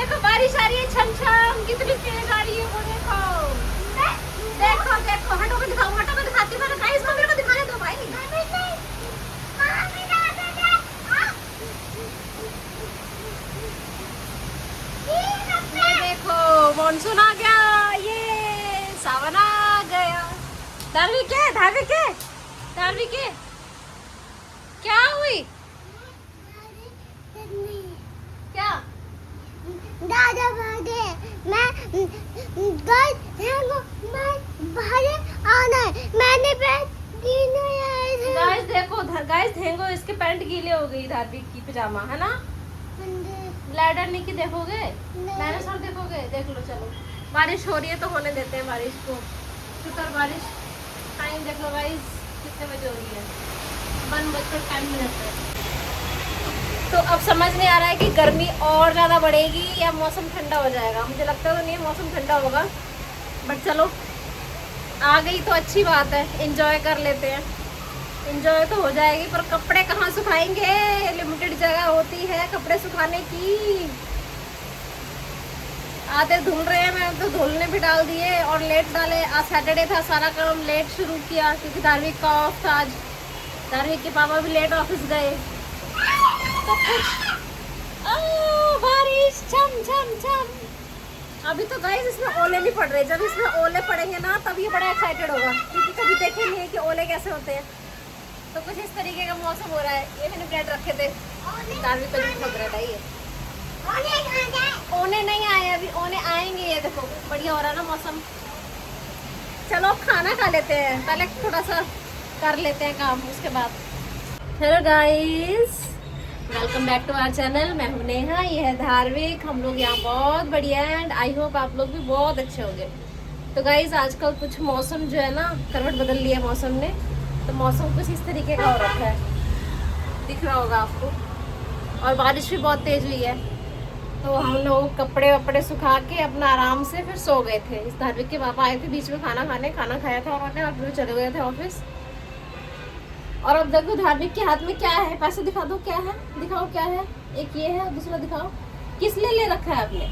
देखो बारिश आ रही है, छम छम कितनी तेज आ रही है, वो देखो देखो देखो। हटो मैं दिखाऊं, हटो मैं दिखाती हूँ। गाइस मम्मी को दिखाने दो भाई। ये देखो मॉनसून आ गया, ये सावन आ गया। धार्मिक के धार्मिक के धार्मिक के क्या हुई? क्या दादा भागे मैं बाहर आना है। मैंने गाइस देखो, गाइस धेंगो इसके पैंट गीले हो गई। धार्मिक की पजामा है ना। लैडर की देखोगे, डायनासोर देखोगे, देख लो। चलो बारिश हो रही है तो होने देते हैं बारिश को। शुक्र बारिश। टाइम देख लो गाइस कितने बजे हो रही है, 1:10 तो अब समझ नहीं आ रहा है कि गर्मी और ज़्यादा बढ़ेगी या मौसम ठंडा हो जाएगा। मुझे लगता तो नहीं है मौसम ठंडा होगा, बट चलो आ गई तो अच्छी बात है, एंजॉय कर लेते हैं। एंजॉय तो हो जाएगी पर कपड़े कहाँ सुखाएंगे, लिमिटेड जगह होती है कपड़े सुखाने की। आते धुल रहे हैं, मैं तो धुलने भी डाल दिए और लेट डाले। आज सैटरडे था, सारा काम लेट शुरू किया क्योंकि धार्मिक का ऑफ था आज। धार्मिक के पापा भी लेट ऑफिस गए तो बारिश छम छम छम। अभी तो गाइस इसमें ओले नहीं पड़ रहे, जब इसमें ओले पड़ेंगे ना तब ये बड़ा एक्साइटेड होगा क्योंकि कभी देखे नहीं है कि ओले कैसे होते हैं। तो कुछ इस तरीके का मौसम हो रहा है। ये मैंने ब्रेड रखे थे, धार्मिक को भी ब्रेड आई है। ओने नहीं आए अभी, ओने आएंगे। ये देखो बढ़िया हो रहा है ना मौसम। चलो खाना खा लेते हैं, पहले थोड़ा सा कर लेते हैं काम, उसके बाद। Hello guys, welcome back to our channel. मैं हूं नेहा, ये है धार्मिक। हम लोग यहाँ बहुत बढ़िया है एंड आई होप आप लोग भी बहुत अच्छे होंगे। तो गाइस आजकल कुछ मौसम जो है ना, करवट बदल लिया मौसम ने, तो मौसम कुछ इस तरीके का हो रखा है, दिख रहा होगा आपको। और बारिश भी बहुत तेज हुई है, तो हम लोग कपड़े वपड़े सुखा के अपना आराम से फिर सो गए थे। इस धार्मिक के पापा आए थे बीच में खाना खाने, खाना खाया था उन्होंने और फिर चले गए थे ऑफिस। और अब देखो धार्मिक के हाथ में क्या है, पैसे दिखा दो क्या है, दिखाओ क्या है। एक ये है, दूसरा दिखाओ। किस लिए ले रखा है आपने?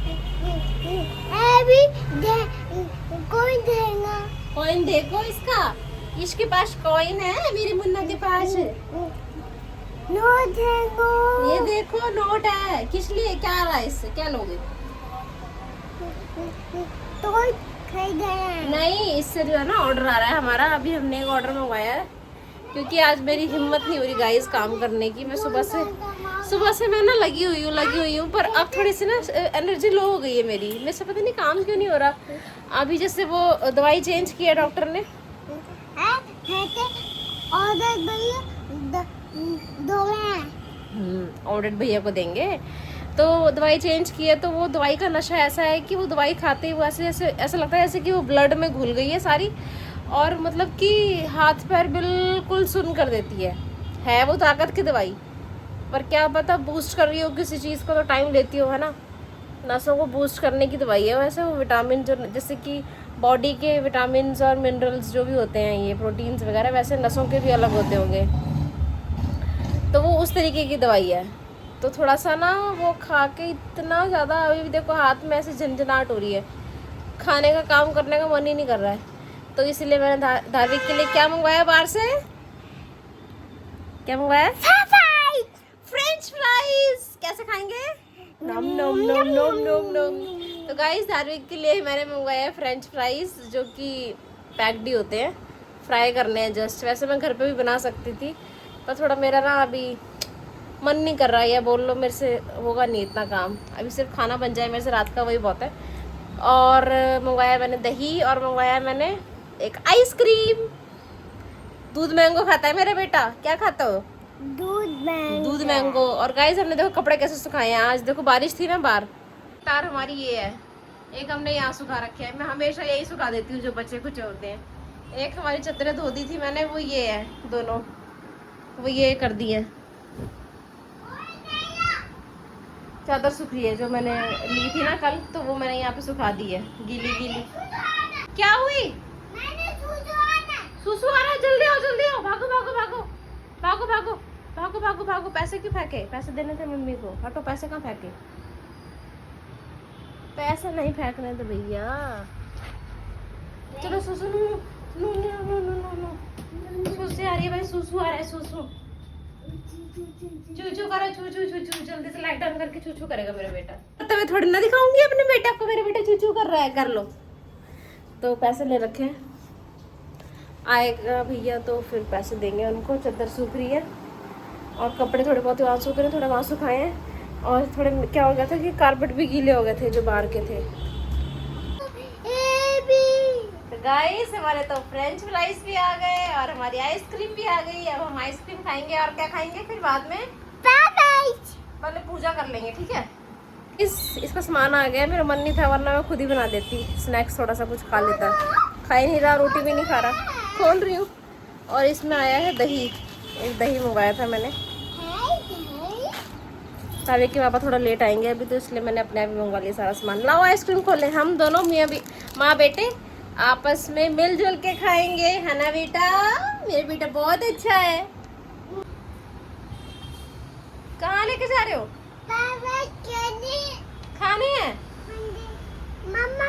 कोई देगा। कॉइन देखो इसका, इसके पास कॉइन है, मेरे मुन्ना के पास। नोट देगा। ये देखो नोट है। किस लिए, क्या आ रहा है इससे, क्या लोगे? तो खरीदा है। नहीं, इससे जो है ना ऑर्डर आ रहा है हमारा। अभी हमने एक ऑर्डर मंगवाया है क्योंकि आज मेरी हिम्मत नहीं हो रही गाइस काम करने की। मैं सुबह से मैं ना लगी हुई हूँ पर अब थोड़ी सी ना एनर्जी लो हो गई है मेरी। मेरे से पता नहीं काम क्यों नहीं हो रहा। अभी जैसे वो दवाई चेंज किया डॉक्टर ने। ऑर्डर भैया को देंगे तो दवाई चेंज की है, तो वो दवाई का नशा ऐसा है कि वो दवाई खाते ही वो ऐसा लगता है जैसे कि वो ब्लड में घुल गई है सारी, और मतलब कि हाथ पैर बिल्कुल सुन्न कर देती है वो ताकत की दवाई। पर क्या पता बूस्ट कर रही हो किसी चीज़ को, तो टाइम लेती हो, है ना। नसों को बूस्ट करने की दवाई है। वैसे वो विटामिन जो जैसे कि बॉडी के विटामिन और मिनरल्स जो भी होते हैं, ये प्रोटीन्स वगैरह, वैसे नसों के भी अलग होते होंगे, तो वो उस तरीके की दवाई है। तो थोड़ा सा ना वो खा के इतना ज़्यादा, अभी भी देखो हाथ में ऐसे झंझनाहट हो रही है, खाने का काम करने का मन ही नहीं कर रहा है। तो इसलिए मैंने धार्मिक के लिए क्या मंगवाया बाहर से, क्या मंगवाया? French fries. कैसे खाएंगे? नम नम नम नम नम नम। तो गाइस धार्मिक के लिए मैंने मंगवाया फ्रेंच फ्राइज, जो कि पैक्ड ही होते हैं, फ्राई करने हैं जस्ट। वैसे मैं घर पे भी बना सकती थी पर थोड़ा मेरा ना अभी मन नहीं कर रहा है, या बोल लो मेरे से होगा नहीं इतना काम। अभी सिर्फ खाना बन जाए मेरे से, रात का वही बहुत है। और मंगवाया मैंने दही, और मंगवाया मैंने एक आइसक्रीम। दूध मैंगो खाता है मेरा बेटा। क्या खाता हो? दूध मैंगो। और गाइस हमने देखो कपड़े कैसे सुखाए हैं। आज देखो बारिश थी ना बाहर। तार हमारी ये है, एक हमने यहाँ सुखा रखे है। मैं हमेशा यही सुखा देती हूँ जो बच्चे कुछ होते हैं। एक हमारी चद्दरें धो दी थी मैंने, वो ये है दोनों, वो ये कर दी है। चादर सूख रही है जो मैंने ली थी ना कल, तो वो मैंने यहाँ पे सुखा दी है, गीली गीली। क्या हुई? सुसु आ रहा है, जल्दी आओ जल्दी आओ, भागो भागो भागो भागो भागो भागो भागो भागो। पैसे क्यों फेंके? पैसे देने थे मम्मी को। हटो, पैसे कहाँ फेंके? पैसा नहीं फेंकने तो भैया। चलो सुसु no no no no no no no सुसु आ रही है भाई, सुसु आ रहा है, सुसु चू चू करो, चू चू चू चू, जल्दी से लाइट ऑन करके चू चू करेगा मेरा बेटा। तो मैं थोड़ी ना दिखाऊंगी अपने बेटा को, मेरा बेटा चू चू कर रहा है, कर लो। तो पैसे ले रखे हैं, आएगा भैया तो फिर पैसे देंगे उनको। चादर सूख रही है और कपड़े थोड़े बहुत वहाँ सूख रहे, थोड़े वहाँ सुखाए हैं, और थोड़े क्या हो गया था कि कारपेट भी गीले हो गए थे जो बाहर के थे। तो गाइस हमारे तो फ्रेंच फ्राइज भी आ गए और हमारी आइसक्रीम भी आ गई। अब हम आइसक्रीम खाएंगे और क्या खाएंगे फिर बाद में, पहले पूजा कर लेंगे, ठीक है। इसका सामान आ गया, मेरा मन नहीं था वरना मैं खुद ही बना देती स्नैक्स, थोड़ा सा कुछ खा लेता। खा ही नहीं रहा, रोटी भी नहीं खा रहा। खोल रही हूँ और इसमें आया है दही, एक दही मंगवाया था मैंने। सारे के पापा थोड़ा लेट आएंगे अभी, तो इसलिए मैंने अपने आप ही मंगवा लिया सारा सामान। लाओ आइसक्रीम खोले, हम दोनों माँ बेटे आपस में मिलजुल के खाएंगे, है ना बेटा। मेरे बेटा बहुत अच्छा है। कहाँ लेके जा रहे हो? खाने हैं? मम्मा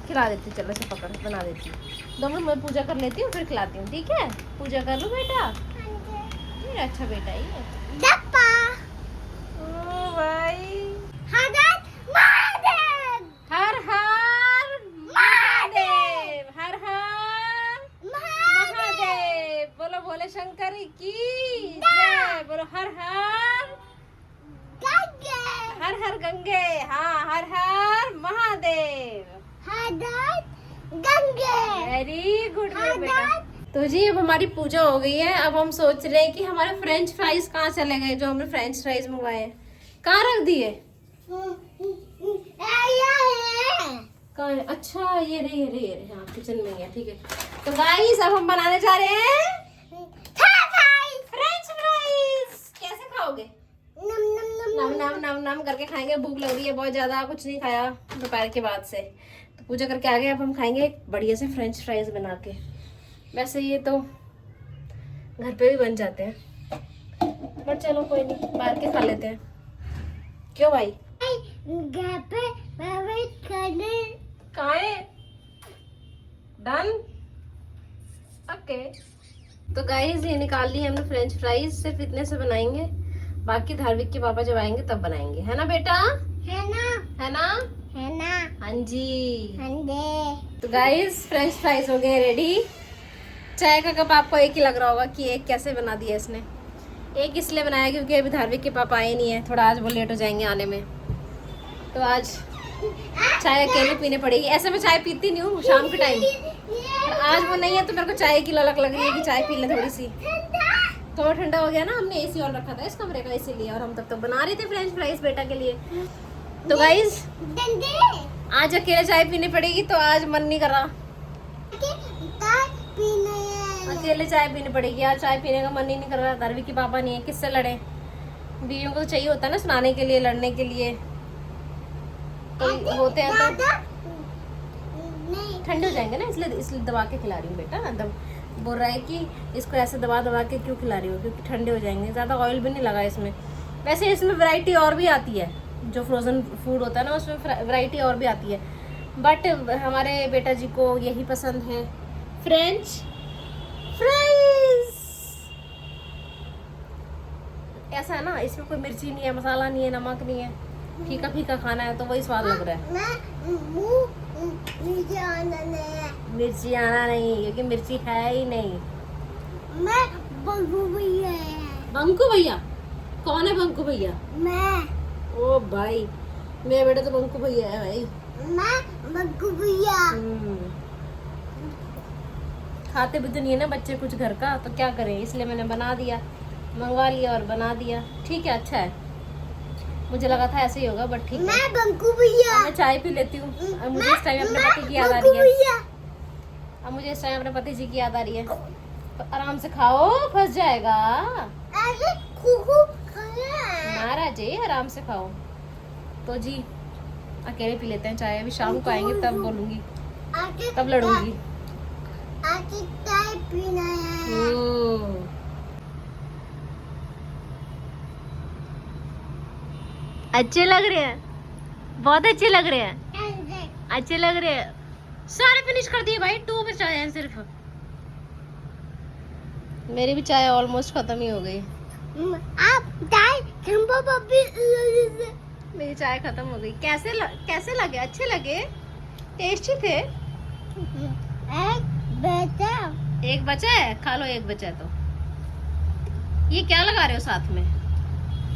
खिला देती, चलो से पकड़ बना देती हूँ। 2 मिनट मैं पूजा कर लेती हूँ फिर खिलाती हूँ, ठीक है। पूजा कर लो बेटा, मेरा अच्छा बेटा ही है। ओ भाई, हर हर महादेव, हर हर महादेव, बोलो बोले शंकर की जय, बोलो हर हर गंगे, हाँ हर हर महादेव, वेरी गुड बेटा। तो जी अब हमारी पूजा हो गई है। अब हम सोच रहे हैं कि हमारे फ्रेंच फ्राइज कहाँ चले गए, जो हमने फ्रेंच फ्राइज मंगवाए हैं, कहाँ रख दिए? कहाँ है? अच्छा ये रहे, हाँ किचन में ही है, ठीक है। तो गाइस अब हम बनाने जा रहे हैं फ्रेंच फ्राइज। कैसे खाओगे? नम नम नम नम करके खाएंगे। भूख लग रही है बहुत ज्यादा, कुछ नहीं खाया दोपहर के बाद से, तो पूजा करके आ गए। अब हम खाएंगे बढ़िया से फ्रेंच फ्राइज बना के। वैसे ये तो घर पे भी बन जाते हैं, बट चलो कोई नहीं, बाहर के खा लेते हैं। क्यों भाई? कहाँ है? Done, okay. तो गाइस ये निकाल ली हमने फ्रेंच फ्राइज, सिर्फ इतने से बनाएंगे, बाकी धार्मिक के पापा जब आएंगे तब बनाएंगे, है ना बेटा? है ना? हाँ जी। तो गाइस फ्रेंच फ्राइज हो गए रेडी। चाय का कप आपको एक ही लग रहा होगा कि एक कैसे बना दिया इसने। एक इसलिए बनाया क्योंकि अभी धार्मिक के पापा आए नहीं है, थोड़ा आज वो लेट हो जाएंगे आने में, तो आज चाय अकेले पीने पड़ेगी। ऐसे मैं चाय पीती नहीं हूँ शाम के टाइम, आज वो नहीं है तो मेरे को चाय की ललक लग रही है कि चाय पी ले थोड़ी सी। थोड़ा ठंडा हो गया ना, हमने एसी ऑन रखा था इस कमरे का इसीलिए, और हम तब तक बना रहे थे फ्रेंच फ्राइज बेटा के लिए। तो गाइस आज अकेले चाय पीनी पड़ेगी, तो आज मन नहीं कर रहा, अकेले चाय पीनी पड़ेगी। आज चाय पीने का मन ही नहीं कर रहा। धार्मिक के पापा नहीं है, किससे लड़े? बीवियों को तो चाहिए होता है ना सुनाने के लिए, लड़ने के लिए, तो होते हैं तो ठंडे हो जाएंगे ना, इसलिए दबा के खिला रही हूँ बेटा। बोल रहा है कि इसको ऐसे दबा दबा के क्यों खिला रही हो, क्योंकि ठंडे हो जाएंगे। ज़्यादा ऑयल भी नहीं लगा इसमें। वैसे इसमें वैरायटी और भी आती है, जो फ्रोज़न फूड होता है ना उसमें वैरायटी और भी आती है, बट हमारे बेटा जी को यही पसंद है, फ्रेंच फ्राइज। ऐसा है ना, इसमें कोई मिर्ची नहीं है, मसाला नहीं है, नमक नहीं है, फीका फीका खाना है तो वही स्वाद लग रहा है। मिर्ची आना नहीं, क्योंकि मिर्ची है ही नहीं। मैं बंकू भैया। बंकू भैया? कौन है बंकू भैया? मैं। ओ भाई मेरा बेटा तो बंकू भैया है भाई। मैं बंकू भैया। खाते भी तो नहीं है ना बच्चे कुछ घर का, तो क्या करें, इसलिए मैंने बना दिया, मंगवा लिया और बना दिया। ठीक है, अच्छा है। मुझे लगा था ऐसे ही होगा, बट ठीक है। मैं बंकू भैया। मैं चाय पी लेती हूँ। अब मुझे इस टाइम अपने पति की याद आ रही है। अब मुझे इस टाइम अपने पति जी की याद आ रही है। तो आराम से खाओ, फंस जाएगा। महाराज जी आराम से खाओ। तो जी अकेले पी लेते हैं चाय, अभी शाम को आएंगे तब बोलूंगी, तब लड़ूंगी। चाय पीना है। अच्छे लग रहे हैं, बहुत अच्छे लग रहे हैं, अच्छे लग रहे हैं। सारे फिनिश कर दिए भाई, 2 बचा हैं सिर्फ। मेरी भी चाय ऑलमोस्ट खत्म ही हो गई। आप चाय चंपा पप्पी मेरी चाय खत्म हो गई। कैसे लगे? अच्छे लगे, टेस्टी थे। एक बचा है, खा लो। एक बचा है तो ये क्या लगा रहे हो साथ में?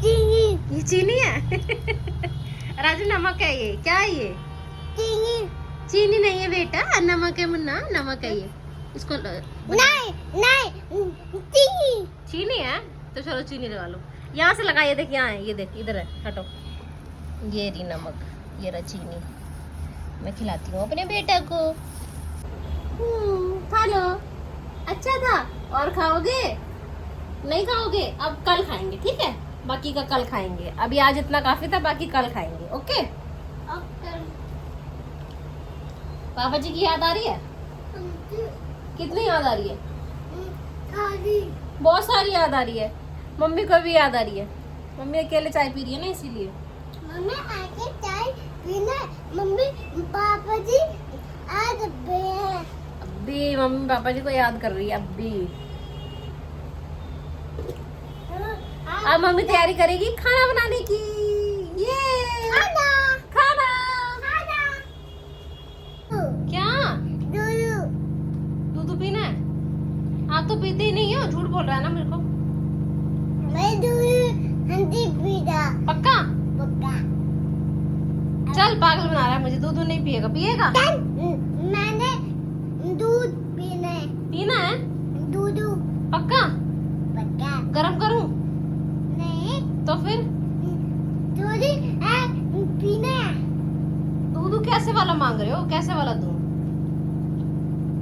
चीनी। ये चीनी है। राजू नमक है ये। क्या है ये? चीनी। चीनी नहीं है बेटा, नमक है मुन्ना, नमक है ये। इसको नहीं चीनी। चीनी है तो चलो चीनी लगा लो। यहाँ से लगा, ये देख यहाँ है, ये देख इधर है, हटो। ये रही नमक, ये रहा चीनी। मैं खिलाती हूँ अपने बेटा को। खा लो, अच्छा था। और खाओगे? नहीं खाओगे? अब कल खाएंगे, ठीक है? बाकी का कल खाएंगे। अभी आज इतना काफी था, बाकी कल खाएंगे। ओके? पापा जी की याद आ रही है? कितनी याद आ रही है? बहुत सारी याद आ रही है। मम्मी को भी याद आ रही है। मम्मी अकेले चाय पी रही है ना, इसीलिए। मम्मी आके चाय पीना। मम्मी पापा जी आज अभी मम्मी पापा जी को याद कर रही है अभी। अब मम्मी तैयारी करेगी खाना बनाने की। ये खाना खाना खाना क्या? दूध पीना है? आप तो पीते ही नहीं हो, झूठ बोल रहा है ना मेरे को। मैं दूध हंडी पीता पक्का? पक्का। चल, पागल बना रहा है मुझे। दूध नहीं पिएगा? पिएगा? मैंने दूध पीना है? दूध पक्का? पक्का। गरम करूं? नहीं तो फिर दूध पीना। दूध कैसे वाला मांग रहे हो? कैसे वाला दूं?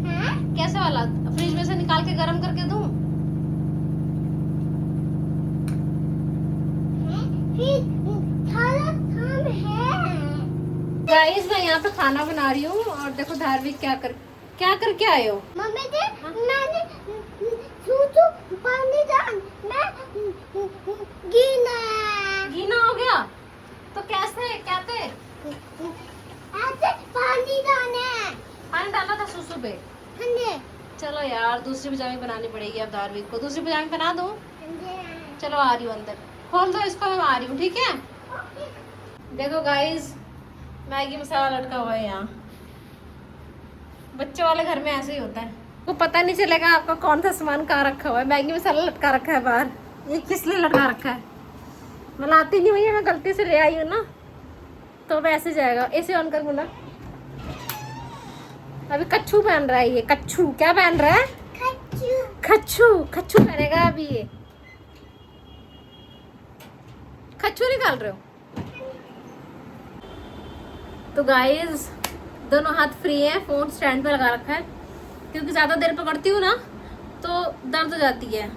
हाँ? कैसे वाला? फ्रिज में से निकाल के गरम करके दूं? फिर खाना काम है। गाइस, मैं यहाँ पे खाना बना रही हूँ और देखो धार्मिक क्या करके आए हो? मम्मी जी मैंने सूसू पानी डाल मैं गीना हो गया तो कैसे? ऐसे पानी डालना है। पानी डाला था सुसु पे। हंडे चलो यार, दूसरी पजामी बनानी पड़ेगी अब धार्मिक को। दूसरी पजामी बना दूं? चलो आ रही हूँ अंदर। खोल दो इसको, मैं आ रही हूँ, ठीक है? देखो गाइस, मैगी मसाला लटका हुआ है यहाँ। बच्चों वाले घर में ऐसे ही होता है, को पता नहीं चलेगा आपका कौन सा सामान कहाँ रखा हुआ है। मैगी मसाला लटका रखा है बाहर। ये किस लिए लटका रखा है? मैं लाती नहीं हुई है, मैं गलती से ले आई हूँ ना, तो वैसे जाएगा। एसी ऑन कर बोला। अभी कच्छू पहन रहा है ये। कच्छू क्या पहन रहा है? खच्चू पहनेगा अभी ये। खच्चू निकाल रहे हो? तो गाइस, दोनों हाथ फ्री है, फोन स्टैंड पे लगा रखा है क्योंकि ज्यादा देर पकड़ती हूँ ना तो दर्द हो जाती है,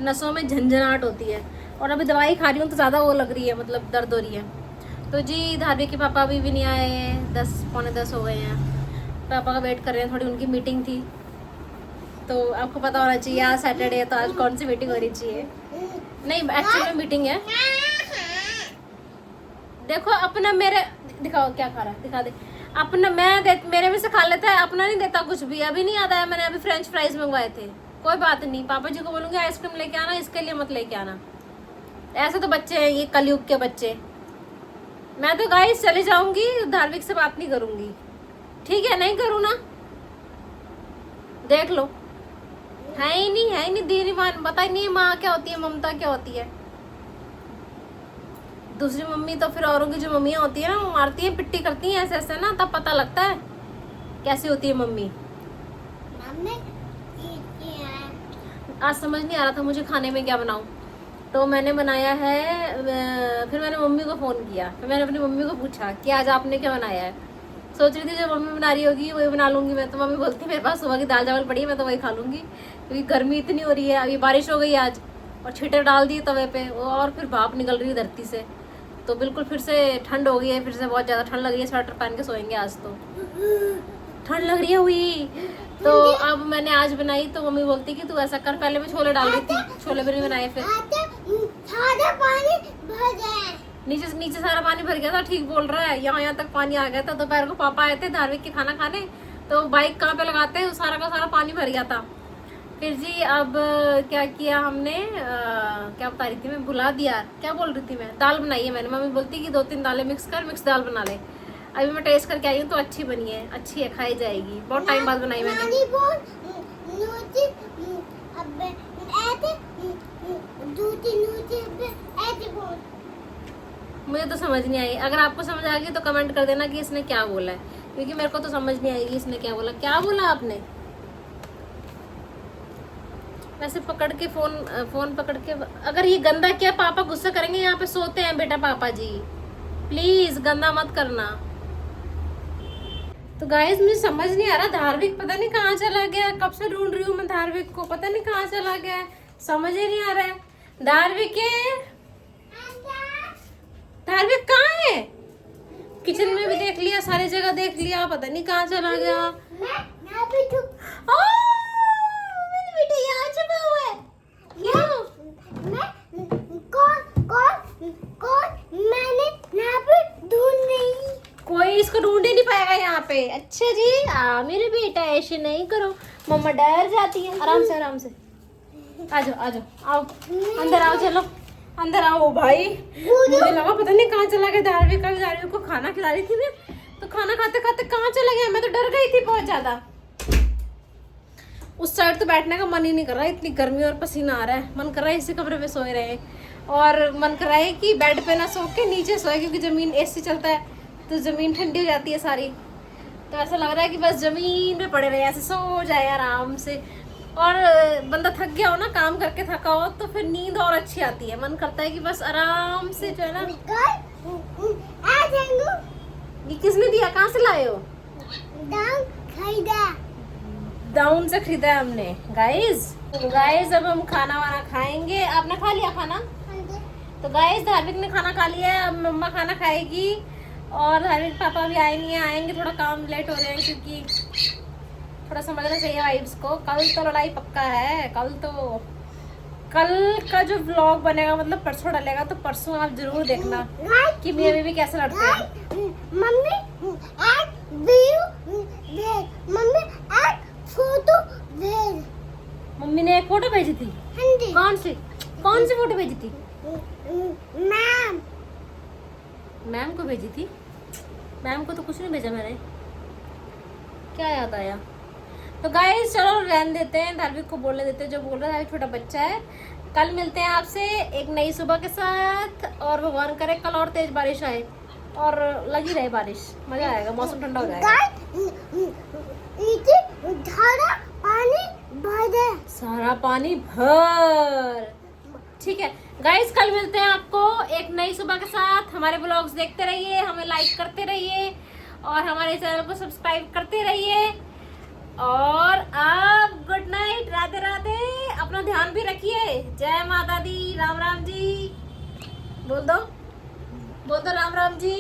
नसों में झंझनाहट होती है। और अभी दवाई खा रही हूँ तो ज्यादा वो लग रही है, मतलब दर्द हो रही है। तो जी, धार्मिक के पापा अभी भी नहीं आए। 10 पौने 10 हो गए हैं। पापा का वेट कर रहे हैं, थोड़ी उनकी मीटिंग थी। तो आपको पता होना चाहिए आज सैटरडे है, तो आज कौन सी मीटिंग होनी चाहिए? नहीं, एक्चुअली मीटिंग है। देखो अपना, मेरे दिखाओ क्या खा रहा है, दिखा दे अपना। मेरे में से खा लेता है, अपना नहीं देता कुछ भी। अभी नहीं याद आया, मैंने अभी फ्रेंच फ्राइज मंगवाए थे। कोई बात नहीं, पापा जी को बोलूंगी आइसक्रीम लेके आना, इसके लिए मत लेके आना। ऐसे तो बच्चे हैं ये, कलयुग के बच्चे। मैं तो गाइस चली जाऊंगी, धार्मिक से बात नहीं करूंगी, ठीक है? नहीं करूँ ना, देख लो। है ही नहीं दीदी मान, पता ही नहीं माँ क्या होती है, ममता क्या होती है। दूसरी मम्मी तो फिर औरों की जो मम्मियाँ होती है ना, वो मारती है, पिट्टी करती है ऐसे ऐसे ना, तब पता लगता है कैसी होती है मम्मी। आज समझ नहीं आ रहा था मुझे खाने में क्या बनाऊं, तो मैंने बनाया है। फिर मैंने मम्मी को फ़ोन किया, फिर मैंने अपनी मम्मी को पूछा कि आज आपने क्या बनाया है। सोच रही थी जो मम्मी बना रही होगी वही बना लूँगी मैं। तो मम्मी बोलती मेरे पास सुबह की दाल चावल पड़ी है, मैं तो वही खा लूँगी क्योंकि गर्मी इतनी हो रही है। अभी बारिश हो गई आज और छींटे डाल दिए तवे पे, और फिर भाप निकल रही है धरती से, तो बिल्कुल फिर से ठंड हो गई है। फिर से बहुत ज़्यादा ठंड लग रही है, स्वेटर पहन के सोएंगे आज तो। ठंड लग रही है हुई। तो अब मैंने आज बनाई तो मम्मी बोलती कि तू ऐसा कर, पहले मैं छोले डाल रही थी, छोले भी नहीं बनाए। फिर पानी भर जाए। नीचे नीचे सारा पानी भर गया था, ठीक बोल रहा है, यहाँ तक पानी आ गया था। दोपहर को पापा आए थे धार्मिक के खाना खाने, तो बाइक कहाँ पे लगाते हैं, सारा का सारा पानी भर गया था। फिर जी अब क्या किया हमने, क्या बता रही थी मैं, भुला दिया, क्या बोल रही थी मैं, दाल बनाई है मैंने। मम्मी बोलती कि 2-3 दालें मिक्स दाल बना ले। अभी मैं टेस्ट करके आई हूँ तो अच्छी बनी है, अच्छी है, खाई जाएगी। बहुत टाइम बाद बनाई मैंने। मुझे तो समझ नहीं आई, अगर आपको समझ आ गई तो कमेंट कर देना कि इसने क्या बोला है, क्योंकि मेरे को तो समझ नहीं आएगी इसने क्या बोला। क्या बोला आपने? वैसे पकड़ के फोन पकड़ के, अगर ये गंदा किया पापा गुस्सा करेंगे, यहाँ पे सोते हैं बेटा पापा जी, प्लीज गंदा मत करना। तो गाइस मुझे समझ नहीं आ रहा, धार्मिक पता नहीं कहाँ चला गया, कब से ढूंढ रही हूँ मैं धार्मिक को, पता नहीं कहाँ चला गया है, समझ ही नहीं आ रहा है। धार्मिक धार्मिक कहाँ है? किचन में भी देख लिया, सारी जगह देख लिया, पता नहीं कहाँ चला गया। कोई इसको ढूंढ ही नहीं पाएगा यहाँ पे। अच्छा जी, मेरे बेटा ऐसे नहीं करो, मम्मा डर जाती है। आराम से आराम से, आ जाओ आ जाओ, आओ अंदर आओ, चलो अंदर आओ भाई। मुझे लगा पता नहीं कहाँ चला गया धार्मिक का, धार्मिक को खाना खिला रही थी मैं, तो खाना खाते खाते कहाँ चला गया, मैं तो डर गई थी बहुत ज्यादा। उस साइड तो बैठने का मन ही नहीं कर रहा, इतनी गर्मी और पसीना आ रहा है, मन कर रहा है इसी कमरे में सोए रहे, और मन कर रहा है कि बेड पे ना सो के नीचे सोए, क्योंकि जमीन एसी चलता है तो जमीन ठंडी हो जाती है सारी, तो ऐसा लग रहा है कि बस जमीन पे पड़े रहे, ऐसे सो जाए आराम से। और बंदा थक गया हो ना, काम करके थका हो, तो फिर नींद और अच्छी आती है, मन करता है कि बस आराम से जो है ना। ये किसने दिया, कहाँ से लाए हो? डाउन से खरीदा है हमने। गाइस अब हम खाना वाना खाएंगे। आपने खा लिया खाना? तो गाइस धार्मिक ने खाना खा लिया है, अब मम्मा खाना खाएगी, और धार्मिक पापा भी आए नहीं है, आएंगे, थोड़ा काम लेट हो रहे हैं, क्योंकि थोड़ा समझना चाहिए वाइब्स को। कल तो लड़ाई पक्का है, कल का जो व्लॉग बनेगा, मतलब परसों डलेगा, तो परसों आप जरूर देखना कि मेरे भी कैसे लड़ते हैं। मम्मी ने एक फोटो भेजी थी। कौन सी फोटो भेजी थी? मैम को भेजी थी। मैम को तो कुछ नहीं भेजा मैंने, क्या याद आया। तो गाइस चलो रहने देते हैं, धार्मिक को बोलने देते हैं, जो बोल रहा है छोटा बच्चा है। कल मिलते हैं आपसे एक नई सुबह के साथ, और भगवान करे कल और तेज बारिश आए और लगी रहे बारिश, मजा आएगा, मौसम ठंडा हो जाएगा। सारा पानी भर, ठीक है गाइस, कल मिलते हैं आपको एक नई सुबह के साथ। हमारे ब्लॉग्स देखते रहिए, हमें लाइक करते रहिए, और हमारे चैनल को सब्सक्राइब करते रहिए। और आप गुड नाइट, राधे राधे, अपना ध्यान भी रखिए। जय माता दी, राम राम जी, बोल दो राम राम जी।